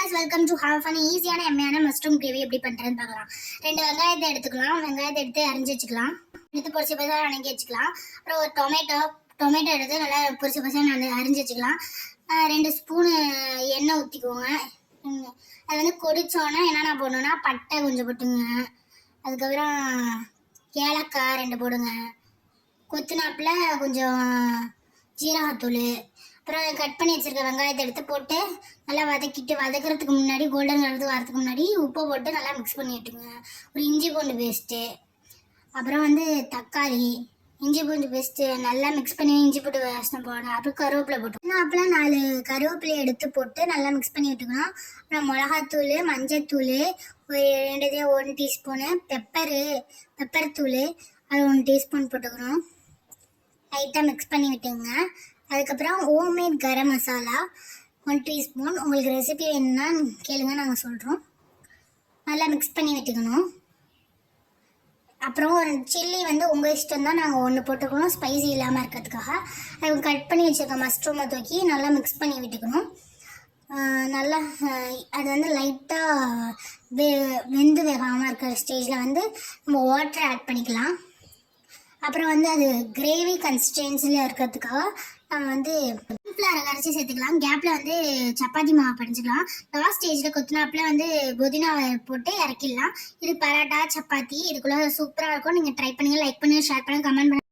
guys, welcome to have fun ஈஸியான எம்மையான mushroom gravy எப்படி பண்றதுன்னு பார்க்கலாம். 2 வெங்காயத்தை எடுத்துக்கலாம். வெங்காயத்தை எடுத்து அரிஞ்சு வச்சுக்கலாம். எடுத்து பொரிச்சு பொரிச்சா வணங்கி வச்சுக்கலாம். அப்புறம் ஒரு டொமேட்டோ எடுத்து நல்லா பொரிச்சு பொரிச்சா அரிஞ்சு வச்சுக்கலாம். 2 ஸ்பூன் எண்ணெய் ஊற்றிக்குவோங்க. அது வந்து கொதிச்சோன்னே என்னென்ன போடணும்னா பட்டை கொஞ்சம் போட்டுங்க. அதுக்கப்புறம் ஏலக்காய் 2 போடுங்க. கொத்துனாப்புல கொஞ்சம் ஜீரகத்தூள், அப்புறம் கட் பண்ணி வச்சிருக்க வெங்காயத்தை எடுத்து போட்டு நல்லா வதக்கிறதுக்கு முன்னாடி கோல்டன் கலர் வரதுக்கு முன்னாடி உப்பு போட்டு நல்லா மிக்ஸ் பண்ணி விட்டுங்க. ஒரு இஞ்சி பூண்டு பேஸ்ட்டு, அப்புறம் வந்து தக்காளி, இஞ்சி பூண்டு பேஸ்ட்டு நல்லா மிக்ஸ் பண்ணி இஞ்சி பூண்டு வாசனை போடணும். அப்புறம் கருவேப்பிலை போட்டு அப்பெல்லாம் 4 கருவேப்பிலை எடுத்து போட்டு நல்லா மிக்ஸ் பண்ணி விட்டுக்கணும். அப்புறம் மிளகாத்தூள், மஞ்சத்தூள், ஒரு 1 டீஸ்பூனு, பெப்பர் தூள் அது 1 டீஸ்பூன் போட்டுக்கணும். லைட்டாக மிக்ஸ் பண்ணி விட்டுங்க. அதுக்கப்புறம் ஹோம்மேட் கரம் மசாலா 1 டீஸ்பூன். உங்களுக்கு ரெசிபி வேணும்னா கேளுங்க, நாங்கள் சொல்கிறோம். நல்லா மிக்ஸ் பண்ணி விட்டுக்கணும். அப்புறம் ஒரு சில்லி வந்து உங்கள் இஷ்டம் தான், நாங்கள் 1 போட்டுக்கணும் ஸ்பைசி இல்லாமல் இருக்கிறதுக்காக. அது கட் பண்ணி வச்சுருக்க மஷ்ரூமை தூக்கி நல்லா மிக்ஸ் பண்ணி விட்டுக்கணும். நல்லா அது வந்து லைட்டாக வெந்து வேகாமல் இருக்கிற ஸ்டேஜில் வந்து நம்ம வாட்டர் ஆட் பண்ணிக்கலாம். அப்புறம் வந்து அது கிரேவி கன்சிஸ்டன்சியில் இருக்கிறதுக்காக நம்ம வந்து கார்ன்ஃப்ளவரை கரைச்சி சேர்த்துக்கலாம். கேப்பில் வந்து சப்பாத்தி மாவு பிடிச்சிக்கலாம். லாஸ்ட் ஸ்டேஜில் கொத்தினாப்பில் வந்து புதினாவை போட்டு இறக்கிடலாம். இது பரோட்டா, சப்பாத்தி இதுக்குள்ளே சூப்பராக இருக்கும். நீங்கள் ட்ரை பண்ணுங்கள், லைக் பண்ணுங்கள், ஷேர் பண்ணுங்கள், கமெண்ட் பண்ணுங்கள்.